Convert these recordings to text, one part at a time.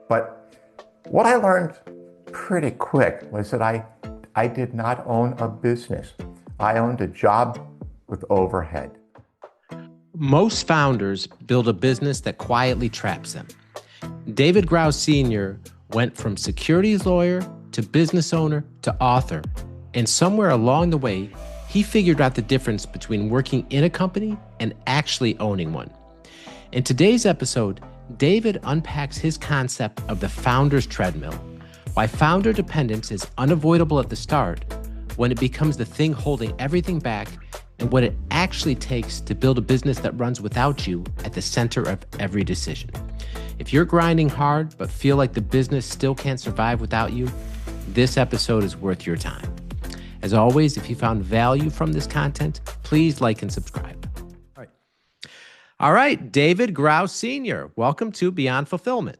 But what I learned pretty quick was that I did not own a business. I owned a job with overhead. Most founders build a business that quietly traps them. David Grau Sr. went from securities lawyer to business owner to author. And somewhere along the way, he figured out the difference between working in a company and actually owning one. In today's episode, David unpacks his concept of the founder's treadmill, why founder dependence is unavoidable at the start, when it becomes the thing holding everything back, and what it actually takes to build a business that runs without you at the center of every decision. If you're grinding hard but feel like the business still can't survive without you, this episode is worth your time. As always, if you found value from this content, please like and subscribe. All right, David Grau Sr., welcome to Beyond Fulfillment.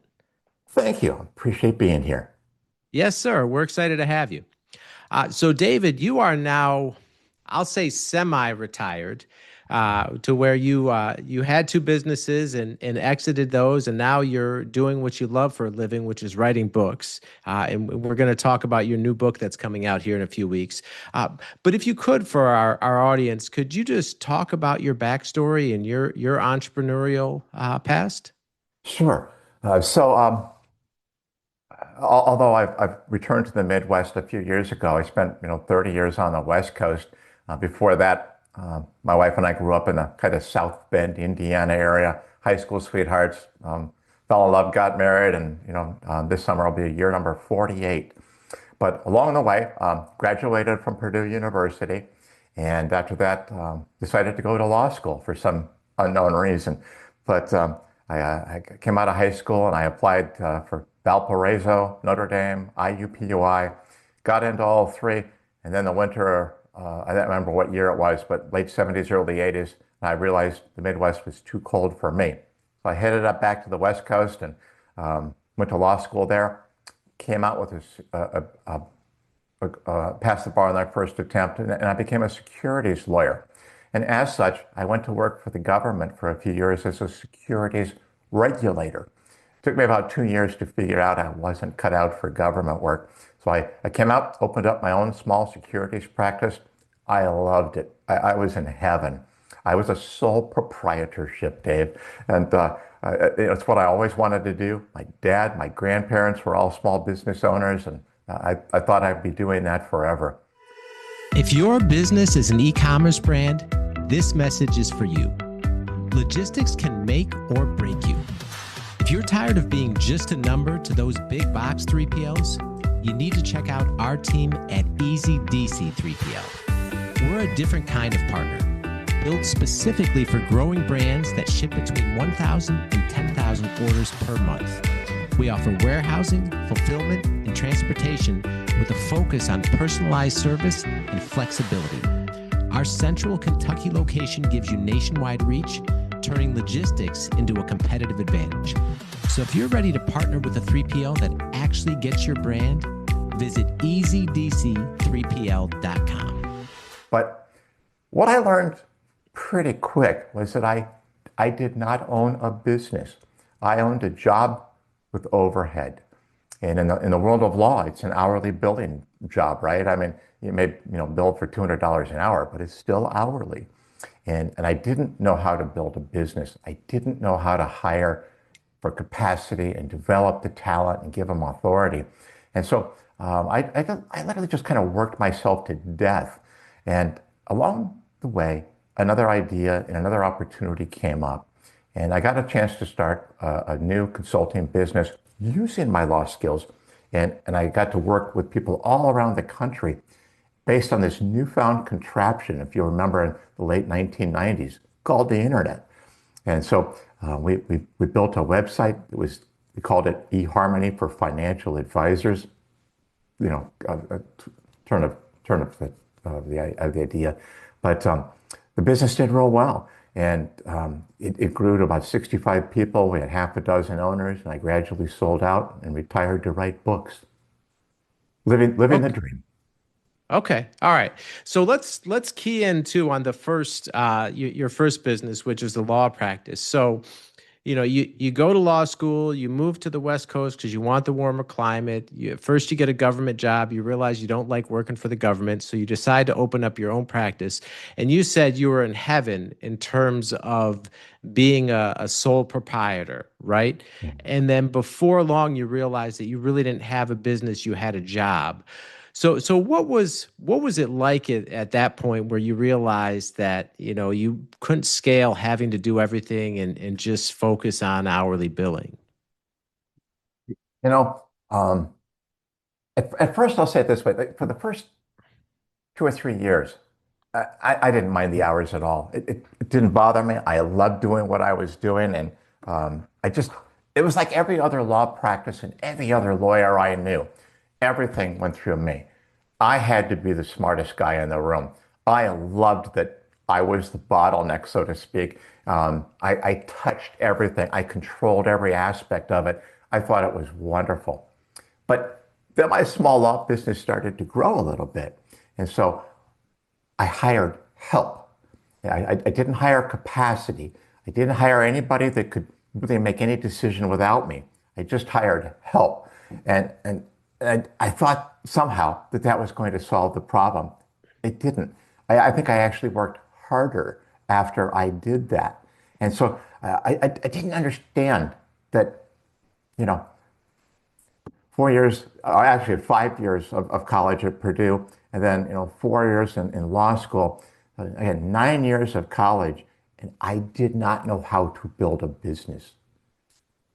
Thank you. Appreciate being here. Yes, sir. We're excited to have you. So, David, you are now, I'll say, semi-retired to where you had two businesses and exited those, and now you're doing what you love for a living, which is writing books. And we're going to talk about your new book that's coming out here in a few weeks. But if you could, for our audience, could you just talk about your backstory and your entrepreneurial past? Sure. Although I've returned to the Midwest a few years ago, I spent 30 years on the West Coast. Before that, my wife and I grew up in the kind of South Bend, Indiana area, high school sweethearts, fell in love, got married, and this summer will be year number 48. But along the way, graduated from Purdue University, and after that, decided to go to law school for some unknown reason. But I came out of high school and I applied for Valparaiso, Notre Dame, IUPUI, got into all three, and then the winter, I don't remember what year it was, but late 70s, early 80s, and I realized the Midwest was too cold for me. So I headed up back to the West Coast and went to law school there, came out with passed the bar on that first attempt, and I became a securities lawyer. And as such, I went to work for the government for a few years as a securities regulator. It took me about 2 years to figure out I wasn't cut out for government work. So I came out, opened up my own small securities practice. I loved it. I was in heaven. I was a sole proprietorship, Dave. And it's what I always wanted to do. My dad, my grandparents were all small business owners, and I thought I'd be doing that forever. If your business is an e-commerce brand, this message is for you. Logistics can make or break you. If you're tired of being just a number to those big box 3PLs, you need to check out our team at Easy DC 3PL. We're a different kind of partner, built specifically for growing brands that ship between 1,000 and 10,000 orders per month. We offer warehousing, fulfillment, and transportation with a focus on personalized service and flexibility. Our central Kentucky location gives you nationwide reach, turning logistics into a competitive advantage. So if you're ready to partner with a 3PL that actually gets your brand, visit easydc3pl.com. But what I learned pretty quick was that I did not own a business. I owned a job with overhead. And in the world of law, it's an hourly billing job, right? I mean, you may bill for $200 an hour, but it's still hourly. And I didn't know how to build a business. I didn't know how to hire for capacity and develop the talent and give them authority. And so I literally just kind of worked myself to death. And along the way, another idea and another opportunity came up. And I got a chance to start a new consulting business using my law skills. And I got to work with people all around the country based on this newfound contraption, if you remember, in the late 1990s, called the internet. And so we built a website. We called it eHarmony for Financial Advisors. A turn of the idea, but the business did real well, and it grew to about 65 people. We had half a dozen owners, and I gradually sold out and retired to write books, living the dream. Okay. All right. So let's key in too on the first your first business, which is the law practice. So you go to law school, you move to the West Coast because you want the warmer climate. First, you get a government job. You realize you don't like working for the government, so you decide to open up your own practice. And you said you were in heaven in terms of being a sole proprietor, right? And then before long, you realize that you really didn't have a business; you had a job. So what was it like at that point where you realized that, you couldn't scale having to do everything and just focus on hourly billing? You know, um, at first, I'll say it this way, like, for the first 2 or 3 years, I didn't mind the hours at all. It didn't bother me. I loved doing what I was doing. And it was like every other law practice and every other lawyer I knew. Everything went through me. I had to be the smartest guy in the room. I loved that I was the bottleneck, so to speak. I touched everything. I controlled every aspect of it. I thought it was wonderful. But then my small law business started to grow a little bit. And so I hired help. I didn't hire capacity. I didn't hire anybody that could really make any decision without me. I just hired help. And I thought somehow that that was going to solve the problem. It didn't. I think I actually worked harder after I did that. And so I didn't understand that, you know, 4 years, actually 5 years of college at Purdue, and then 4 years in law school. I had 9 years of college, and I did not know how to build a business.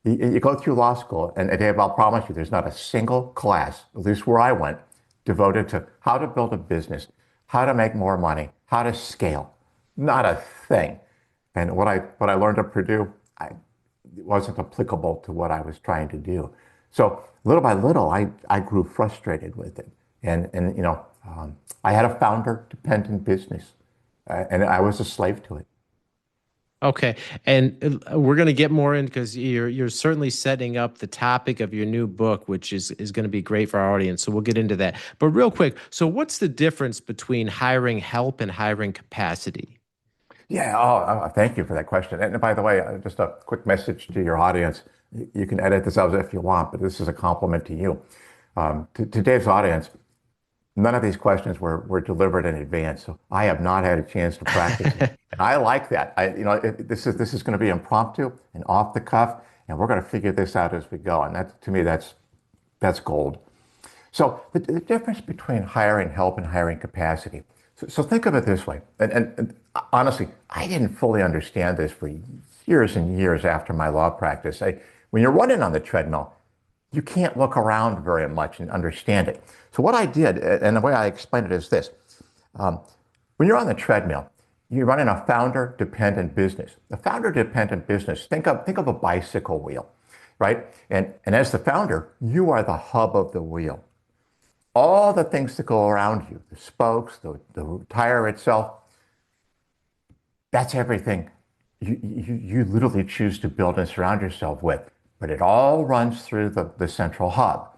You go through law school, and Dave, I'll promise you, there's not a single class, at least where I went, devoted to how to build a business, how to make more money, how to scale. Not a thing. And what I learned at Purdue, it wasn't applicable to what I was trying to do. So little by little, I grew frustrated with it. And I had a founder-dependent business, and I was a slave to it. Okay, and we're going to get more in because you're certainly setting up the topic of your new book, which is going to be great for our audience. So we'll get into that. But real quick, so what's the difference between hiring help and hiring capacity? Yeah. Oh, thank you for that question. And by the way, just a quick message to your audience. You can edit this out if you want, but this is a compliment to you. To Dave's audience, none of these questions were delivered in advance, so I have not had a chance to practice it. And I like that. This is going to be impromptu and off the cuff, and we're going to figure this out as we go. And that, to me, that's gold. So the difference between hiring help and hiring capacity. So think of it this way. And honestly, I didn't fully understand this for years and years after my law practice. When you're running on the treadmill, you can't look around very much and understand it. So what I did, and the way I explain it is this. When you're on the treadmill, you're running a founder-dependent business. A founder-dependent business, think of a bicycle wheel, right? And as the founder, you are the hub of the wheel. All the things that go around you, the spokes, the tire itself, that's everything you literally choose to build and surround yourself with. But it all runs through the central hub,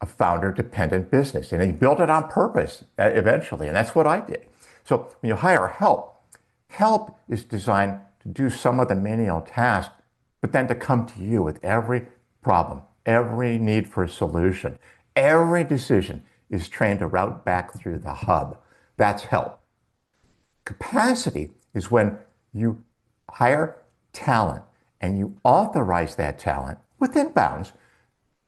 a founder-dependent business. And you build it on purpose eventually, and that's what I did. So when you hire help, help is designed to do some of the menial tasks, but then to come to you with every problem, every need for a solution, every decision is trained to route back through the hub. That's help. Capacity is when you hire talent and you authorize that talent within bounds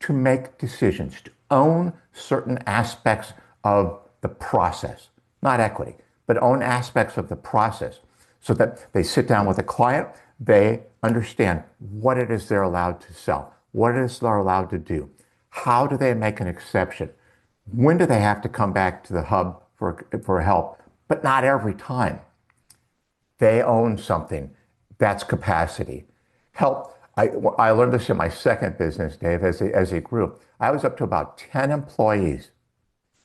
to make decisions, to own certain aspects of the process, not equity, but own aspects of the process so that they sit down with a client, they understand what it is they're allowed to sell, what it is they're allowed to do, how do they make an exception, when do they have to come back to the hub for help, but not every time. They own something. That's capacity. Help. I learned this in my second business, Dave, as a group. I was up to about 10 employees,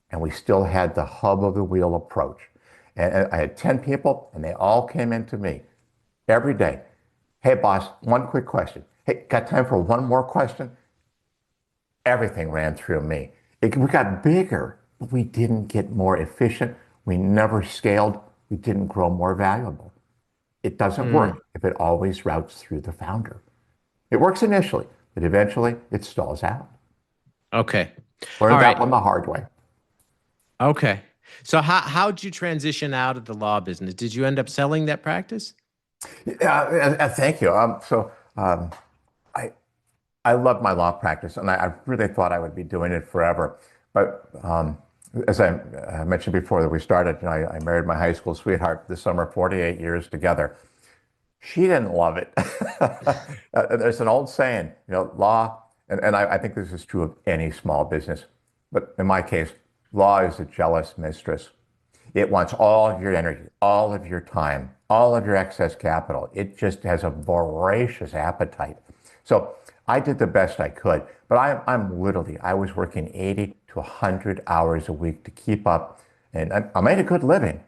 and we still had the hub of the wheel approach. And I had 10 people, and they all came into me every day. Hey, boss, one quick question. Hey, got time for one more question? Everything ran through me. We got bigger, but we didn't get more efficient. We never scaled. We didn't grow more valuable. It doesn't work if it always routes through the founder. It works initially, but eventually it stalls out. Okay. All Learned that right. one the hard way. Okay. So how'd you transition out of the law business? Did you end up selling that practice? Yeah, thank you. I I love my law practice, and I really thought I would be doing it forever. But as I mentioned before that we started, I married my high school sweetheart this summer, 48 years together. She didn't love it. There's an old saying, law, and I think this is true of any small business, but in my case, law is a jealous mistress. It wants all of your energy, all of your time, all of your excess capital. It just has a voracious appetite. So I did the best I could, but I'm literally, I was working 80 to 100 hours a week to keep up, and I made a good living,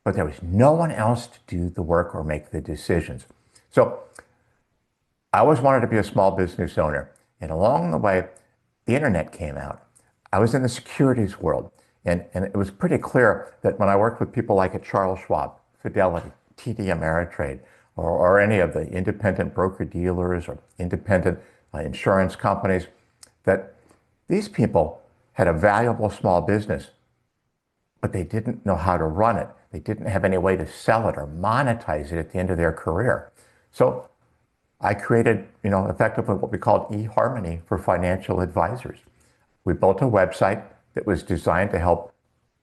but there was no one else to do the work or make the decisions. So I always wanted to be a small business owner. And along the way, the internet came out. I was in the securities world. And it was pretty clear that when I worked with people like at Charles Schwab, Fidelity, TD Ameritrade, or any of the independent broker dealers or independent insurance companies, that these people had a valuable small business, but they didn't know how to run it. They didn't have any way to sell it or monetize it at the end of their career. So I created, effectively what we called eHarmony for financial advisors. We built a website that was designed to help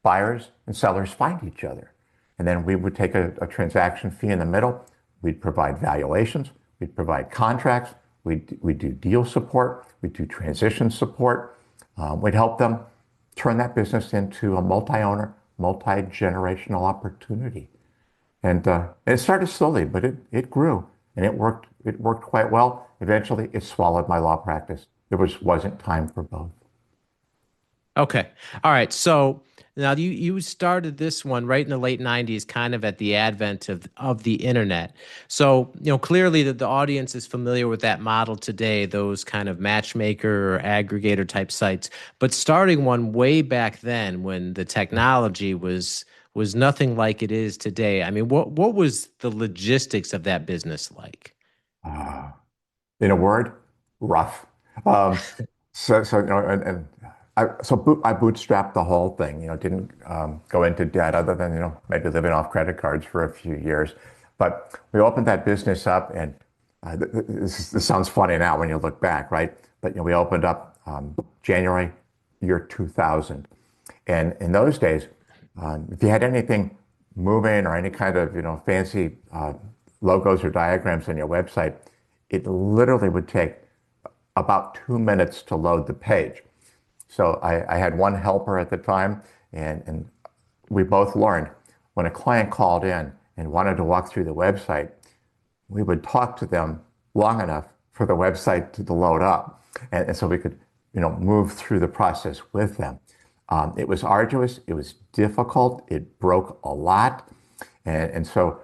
buyers and sellers find each other. And then we would take a transaction fee in the middle. We'd provide valuations. We'd provide contracts. We'd do deal support. We'd do transition support. We'd help them turn that business into a multi-owner, multi-generational opportunity. And it started slowly, but it grew and it worked. It worked quite well. Eventually, it swallowed my law practice. There wasn't time for both. Okay. All right. So now you started this one right in the late 90s, kind of at the advent of the internet. So, clearly that the audience is familiar with that model today, those kind of matchmaker or aggregator type sites. But starting one way back then when the technology was nothing like it is today. I mean, what was the logistics of that business like? Uh, in a word, rough. Um, I bootstrapped the whole thing. Didn't go into debt other than maybe living off credit cards for a few years. But we opened that business up, and this sounds funny now when you look back, right? But we opened up January year 2000, and in those days, if you had anything moving or any kind of fancy logos or diagrams on your website, it literally would take about 2 minutes to load the page. So I had one helper at the time, and we both learned when a client called in and wanted to walk through the website, we would talk to them long enough for the website to load up. And so we could, move through the process with them. It was arduous. It was difficult. It broke a lot. And so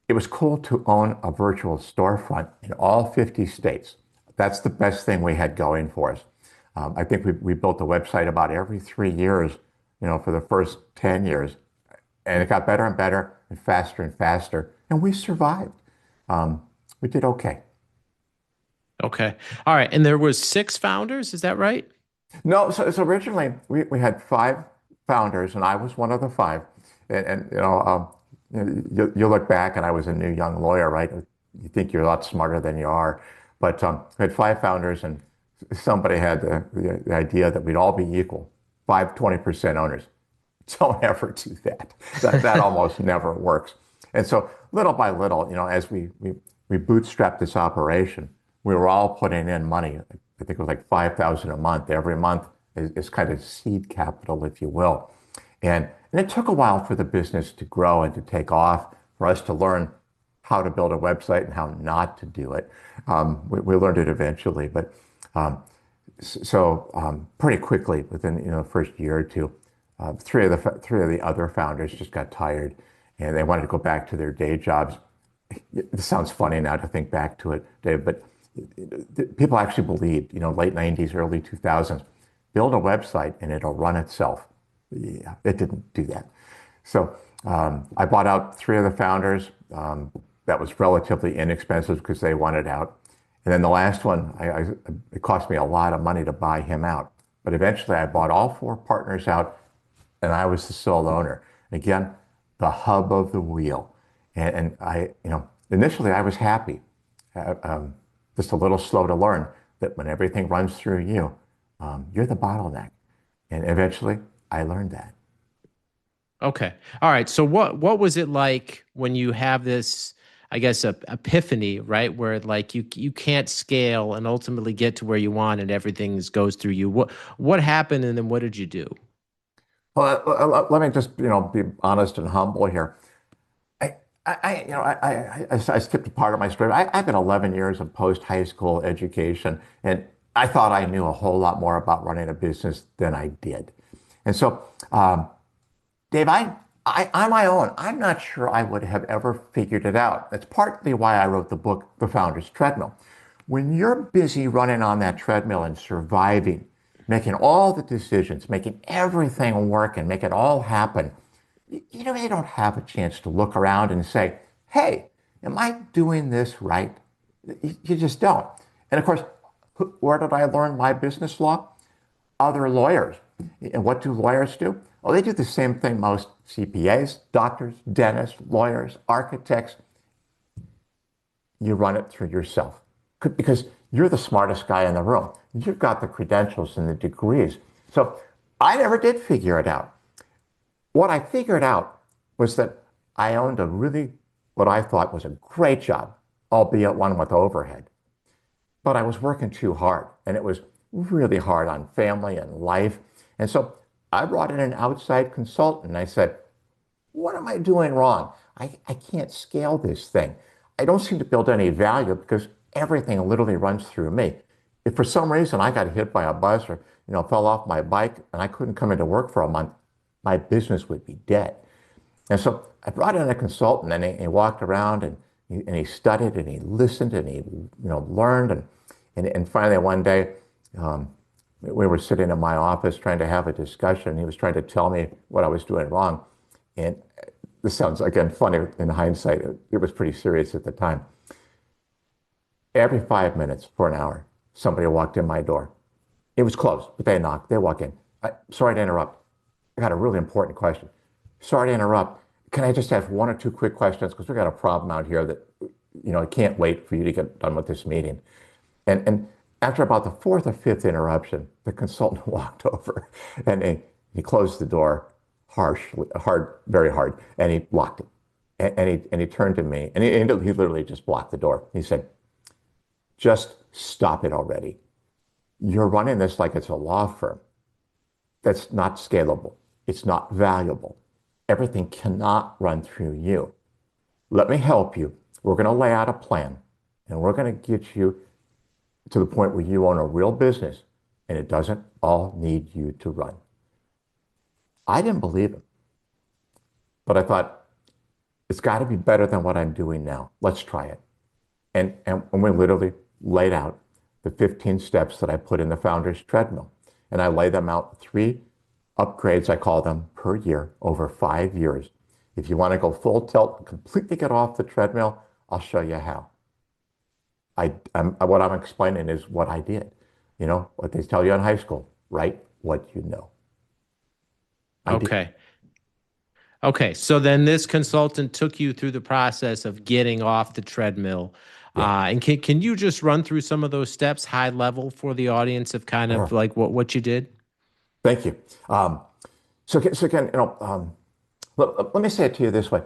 it was cool to own a virtual storefront in all 50 states. That's the best thing we had going for us. I think we built a website about every 3 years, for the first 10 years. And it got better and better and faster. And we survived. We did okay. Okay. All right. And there was six founders, is that right? No, so originally we had five founders, and I was one of the five. And you look back, and I was a new young lawyer, right? You think you're a lot smarter than you are. But we had five founders, and somebody had the idea that we'd all be equal, 20% owners. Don't ever do that. That almost never works. And so little by little, as we bootstrapped this operation, we were all putting in money. I think it was like 5,000 a month. Every month is kind of seed capital, if you will. And it took a while for the business to grow and to take off, for us to learn how to build a website and how not to do it. We learned it eventually, but pretty quickly, within the first year or two, three of the other founders just got tired, and they wanted to go back to their day jobs. It sounds funny now to think back to it, Dave, but people actually believed, late 90s, early 2000s, build a website and it'll run itself. Yeah, it didn't do that. So I bought out three of the founders. That was relatively inexpensive because they wanted out. And then the last one, it cost me a lot of money to buy him out. But eventually I bought all four partners out and I was the sole owner. Again, the hub of the wheel. And initially I was happy, just a little slow to learn that when everything runs through you, you're the bottleneck. And eventually I learned that. Okay. All right. So what was it like when you have this, I guess, epiphany, right? Where like you can't scale and ultimately get to where you want and everything goes through you. What happened and then what did you do? Well, let me just, be honest and humble here. I skipped a part of my story. I've been 11 years of post-high school education, and I thought I knew a whole lot more about running a business than I did. And so, Dave, on my own, I'm not sure I would have ever figured it out. That's partly why I wrote the book, The Founder's Treadmill. When you're busy running on that treadmill and surviving, making all the decisions, making everything work and make it all happen, you really don't have a chance to look around and say, hey, am I doing this right? You just don't. And of course, where did I learn my business law? Other lawyers. And what do lawyers do? Well, they do the same thing most CPAs, doctors, dentists, lawyers, architects. You run it through yourself because you're the smartest guy in the room. You've got the credentials and the degrees. So I never did figure it out. What I figured out was that I owned a really, what I thought was a great job, albeit one with overhead. But I was working too hard, and it was really hard on family and life. And so I brought in an outside consultant, and I said, what am I doing wrong? I can't scale this thing. I don't seem to build any value because everything literally runs through me. If for some reason I got hit by a bus or fell off my bike and I couldn't come into work for a month, my business would be dead. And so I brought in a consultant, and he walked around and he studied and he listened and he learned and finally one day we were sitting in my office trying to have a discussion. He was trying to tell me what I was doing wrong, and this sounds again funny in hindsight. It was pretty serious at the time. Every 5 minutes for an hour, somebody walked in my door. It was closed, but they knocked. They walk in. Sorry to interrupt. I got a really important question. Sorry to interrupt. Can I just ask one or two quick questions? Because we got a problem out here that, I can't wait for you to get done with this meeting. And after about the fourth or fifth interruption, the consultant walked over and he closed the door very hard, and he locked it. And he turned to me and he literally just blocked the door. He said, just stop it already. You're running this like it's a law firm. That's not scalable. It's not valuable. Everything cannot run through you. Let me help you. We're going to lay out a plan, and we're going to get you to the point where you own a real business, and it doesn't all need you to run. I didn't believe him, but I thought, it's got to be better than what I'm doing now. Let's try it. And we literally laid out the 15 steps that I put in the Founder's Treadmill. And I lay them out 3 upgrades, I call them, per year over 5 years. If you want to go full tilt and completely get off the treadmill, I'll show you how. What I'm explaining is what I did. What they tell you in high school, write what you know. Okay. Okay. So then this consultant took you through the process of getting off the treadmill. Yeah. And can you just run through some of those steps high level for the audience of kind of like what you did? Thank you. So again, let me say it to you this way.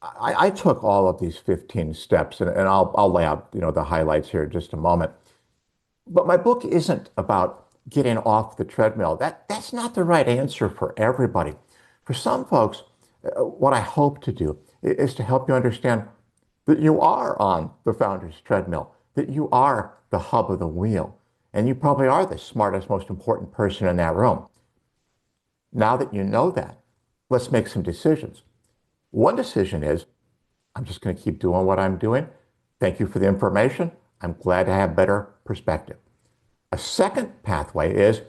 I took all of these 15 steps, and I'll lay out the highlights here in just a moment. But my book isn't about getting off the treadmill. That's not the right answer for everybody. For some folks, what I hope to do is to help you understand that you are on the Founder's Treadmill, that you are the hub of the wheel, and you probably are the smartest, most important person in that room. Now that you know that, let's make some decisions. One decision is, I'm just going to keep doing what I'm doing. Thank you for the information. I'm glad to have better perspective. A second pathway is,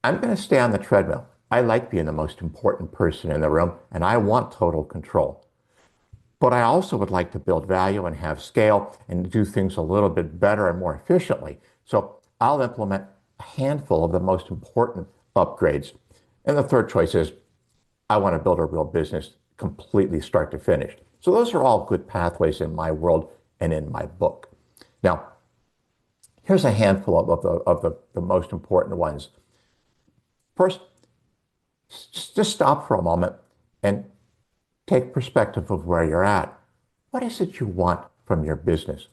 I'm going to stay on the treadmill. I like being the most important person in the room, and I want total control. but I also would like to build value and have scale and do things a little bit better and more efficiently. So I'll implement a handful of the most important upgrades. And the third choice is I want to build a real business completely start to finish. So those are all good pathways in my world and in my book. Now, here's a handful of the most important ones. First, just stop for a moment and take perspective of where you're at. What is it you want from your business?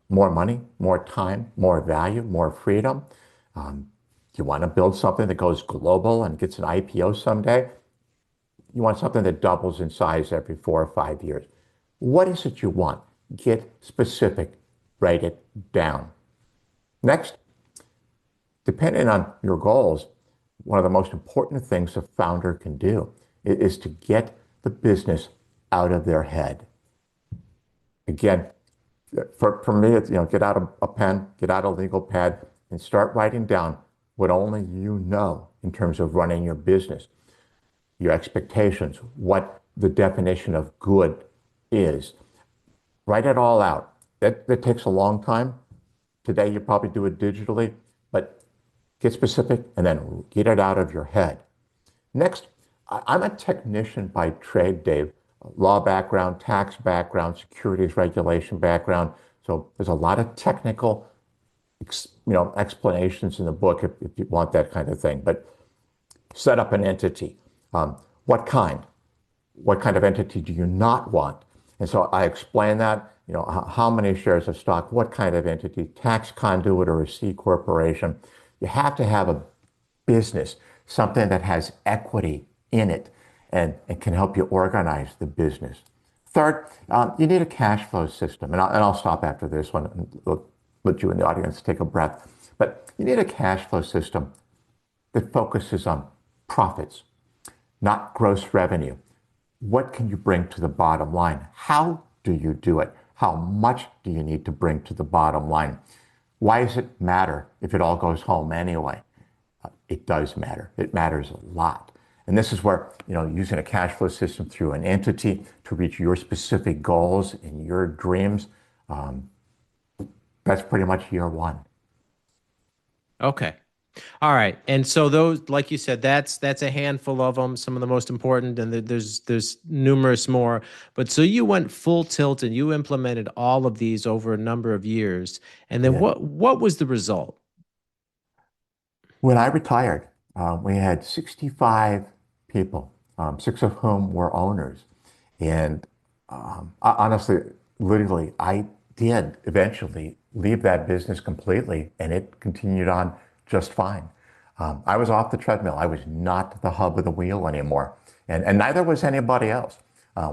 More money, more time, more value, more freedom? You want to build something that goes global and gets an IPO someday? You want something that doubles in size every 4 or 5 years. What is it you want? Get specific, write it down. Next, depending on your goals, one of the most important things a founder can do is to get the business out of their head. Again, for me, it's, get out a pen, get out a legal pad, and start writing down what only you know in terms of running your business, your expectations, what the definition of good is. Write it all out. That takes a long time. Today, you probably do it digitally, but get specific and then get it out of your head. Next, I'm a technician by trade, Dave. Law background, tax background, securities regulation background. So there's a lot of technical, explanations in the book if you want that kind of thing. But set up an entity. What kind? What kind of entity do you not want? And so I explain that, how many shares of stock, what kind of entity, tax conduit or a C corporation. You have to have a business, something that has equity in it and can help you organize the business. Third, you need a cash flow system. And I'll stop after this one and let you in the audience take a breath. But you need a cash flow system that focuses on profits, not gross revenue. What can you bring to the bottom line? How do you do it? How much do you need to bring to the bottom line? Why does it matter if it all goes home anyway? It does matter. It matters a lot. And this is where, using a cash flow system through an entity to reach your specific goals and your dreams, that's pretty much year one. Okay. All right. And so those, like you said, that's a handful of them, some of the most important, and there's numerous more. But so you went full tilt and you implemented all of these over a number of years. And then Yeah. what was the result? When I retired, we had 65 people, 6 of whom were owners. And honestly, literally, I did eventually leave that business completely, and it continued on just fine. I was off the treadmill. I was not the hub of the wheel anymore, and neither was anybody else.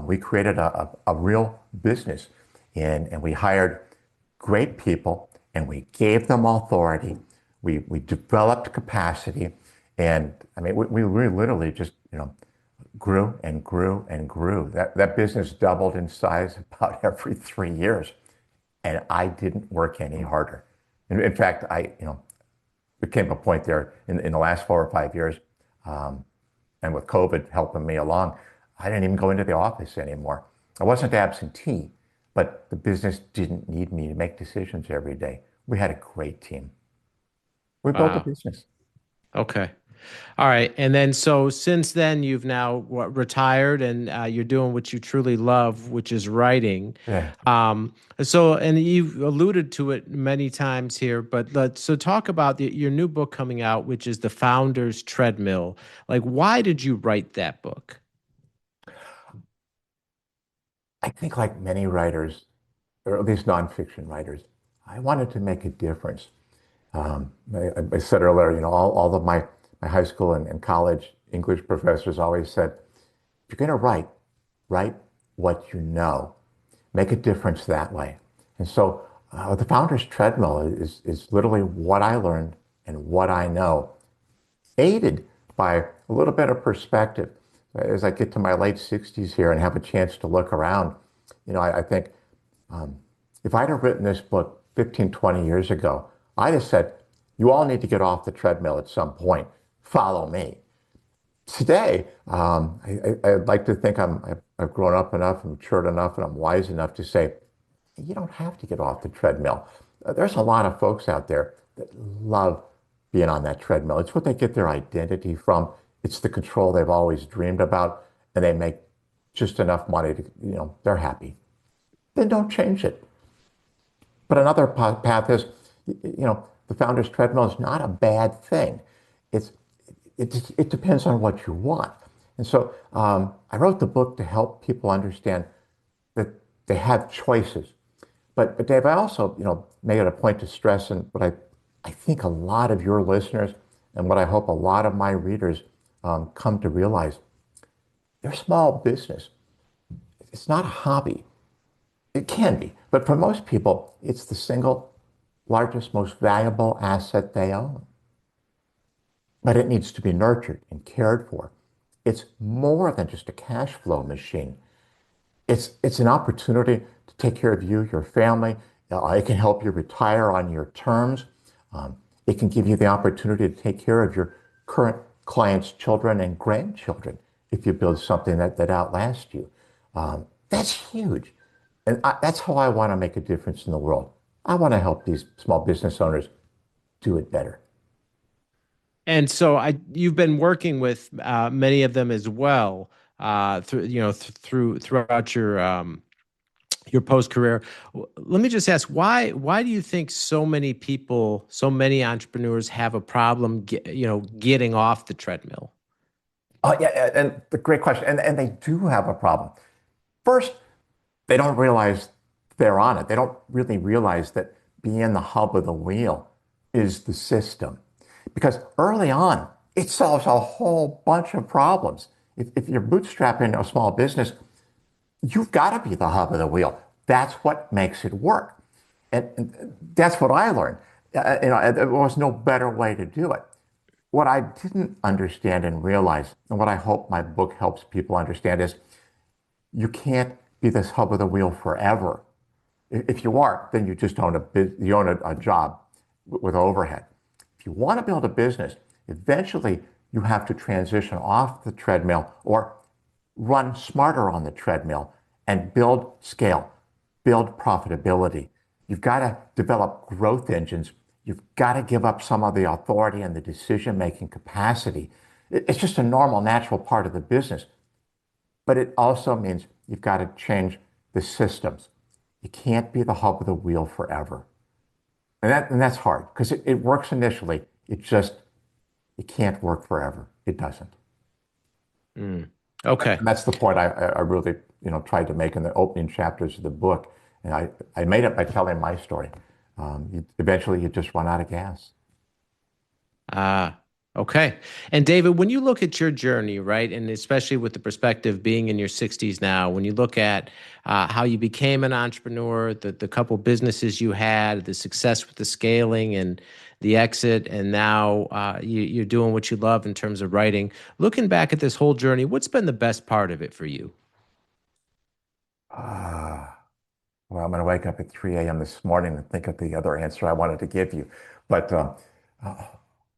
We created a real business, and we hired great people, and we gave them authority. We developed capacity, and I mean, we literally just grew and grew and grew. That business doubled in size about every 3 years, and I didn't work any harder. In fact, there came a point there in the last 4 or 5 years, and with COVID helping me along, I didn't even go into the office anymore. I wasn't absentee, but the business didn't need me to make decisions every day. We had a great team. We built a Wow. business. Okay. All right. And then so since then, you've now retired and you're doing what you truly love, which is writing. Yeah. And you've alluded to it many times here, but so talk about your new book coming out, which is The Founder's Treadmill. Like, why did you write that book? I think like many writers, or at least nonfiction writers, I wanted to make a difference. I said earlier, all of my high school and college English professors always said, if you're going to write what you know. Make a difference that way. And so the Founder's Treadmill is literally what I learned and what I know, aided by a little bit of perspective. As I get to my late 60s here and have a chance to look around, I think if I'd have written this book 15, 20 years ago, I'd have said, you all need to get off the treadmill at some point. Follow me. Today, I'd like to think I've grown up enough, and matured enough, and I'm wise enough to say, you don't have to get off the treadmill. There's a lot of folks out there that love being on that treadmill. It's what they get their identity from. It's the control they've always dreamed about, and they make just enough money to, they're happy. Then don't change it. But another path is, the founder's treadmill is not a bad thing. It's it depends on what you want. And so I wrote the book to help people understand that they have choices. But Dave, I also, made it a point to stress, and what I think a lot of your listeners and what I hope a lot of my readers come to realize, their small business, it's not a hobby. It can be, but for most people, it's the single largest, most valuable asset they own. But it needs to be nurtured and cared for. It's more than just a cash flow machine. It's an opportunity to take care of you, your family. It can help you retire on your terms. It can give you the opportunity to take care of your current clients' children and grandchildren if you build something that outlasts you. That's huge. And that's how I want to make a difference in the world. I want to help these small business owners do it better. And so you've been working with many of them as well throughout your post career. Let me just ask, why do you think so many people, so many entrepreneurs have a problem getting off the treadmill? Oh, yeah, and the great question. And they do have a problem. First, they don't realize they're on it. They don't really realize that being the hub of the wheel is the system. Because early on, it solves a whole bunch of problems. If you're bootstrapping a small business, you've got to be the hub of the wheel. That's what makes it work. And that's what I learned. There was no better way to do it. What I didn't understand and realize, and what I hope my book helps people understand, is you can't be this hub of the wheel forever. If you are, then you just own a job with overhead. If you want to build a business, eventually you have to transition off the treadmill or run smarter on the treadmill and build scale, build profitability. You've got to develop growth engines. You've got to give up some of the authority and the decision-making capacity. It's just a normal, natural part of the business. But it also means you've got to change the systems. You can't be the hub of the wheel forever. And that's hard because it works initially. It can't work forever. It doesn't. Mm. Okay. And that's the point I really, tried to make in the opening chapters of the book. And I made it by telling my story. Eventually, you just run out of gas. Ah, okay. And David, when you look at your journey, right, and especially with the perspective being in your 60s now, when you look at how you became an entrepreneur, the couple businesses you had, the success with the scaling and the exit, and now you're doing what you love in terms of writing. Looking back at this whole journey, what's been the best part of it for you? Ah, well, I'm going to wake up at 3 a.m. this morning and think of the other answer I wanted to give you. But uh,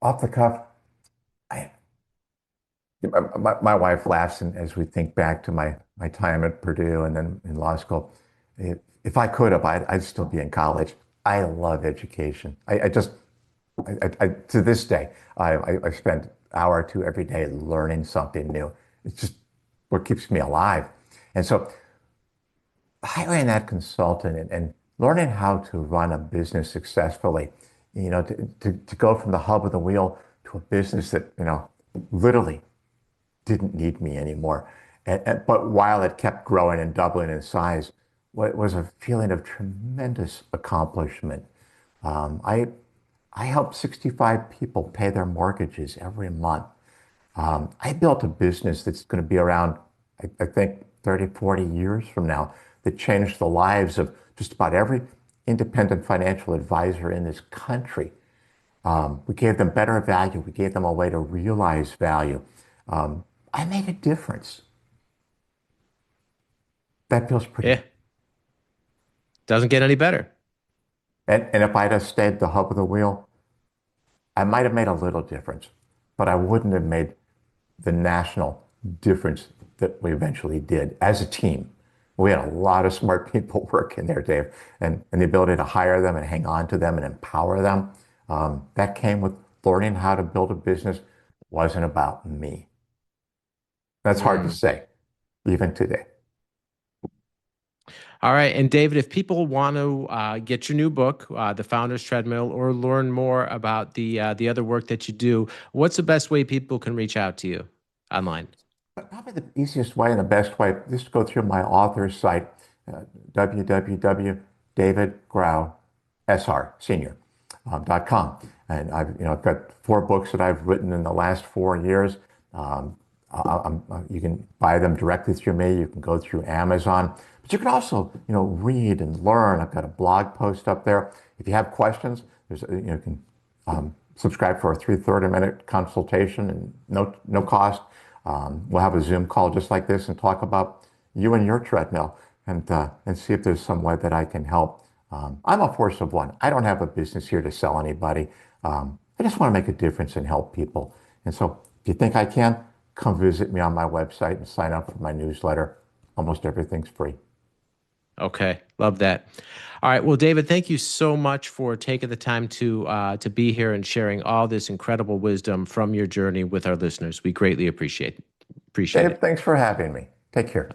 off the cuff, I, my wife laughs, and as we think back to my time at Purdue and then in law school, if I could have, I'd still be in college. I love education. To this day, I spend an hour or two every day learning something new. It's just what keeps me alive. And so hiring that consultant and learning how to run a business successfully, to go from the hub of the wheel to a business that, literally didn't need me anymore. But while it kept growing and doubling in size, what was a feeling of tremendous accomplishment. I helped 65 people pay their mortgages every month. I built a business that's going to be around, I think, 30, 40 years from now that changed the lives of just about every independent financial advisor in this country. We gave them better value. We gave them a way to realize value. I made a difference. That feels pretty Yeah, good. doesn't get any better. And if I'd have stayed the hub of the wheel, I might have made a little difference, but I wouldn't have made the national difference that we eventually did as a team. We had a lot of smart people working there, Dave, and the ability to hire them and hang on to them and empower them. That came with learning how to build a business. Wasn't about me. That's hard to Mm. say, even today. All right. And David, if people want to get your new book, The Founder's Treadmill, or learn more about the other work that you do, what's the best way people can reach out to you online? But probably the easiest way and the best way, just go through my author's site, www.davidgrausr.com. And I've got 4 books that I've written in the last 4 years. You can buy them directly through me. You can go through Amazon, but you can also, read and learn. I've got a blog post up there. If you have questions, you can subscribe for a 30-minute consultation and no cost. We'll have a Zoom call just like this and talk about you and your treadmill and see if there's some way that I can help. I'm a force of one. I don't have a business here to sell anybody. I just want to make a difference and help people. And so if you think I can, come visit me on my website and sign up for my newsletter. Almost everything's free. Okay, love that. All right, well, David, thank you so much for taking the time to be here and sharing all this incredible wisdom from your journey with our listeners. We greatly appreciate Dave, it. thanks for having me. Take care.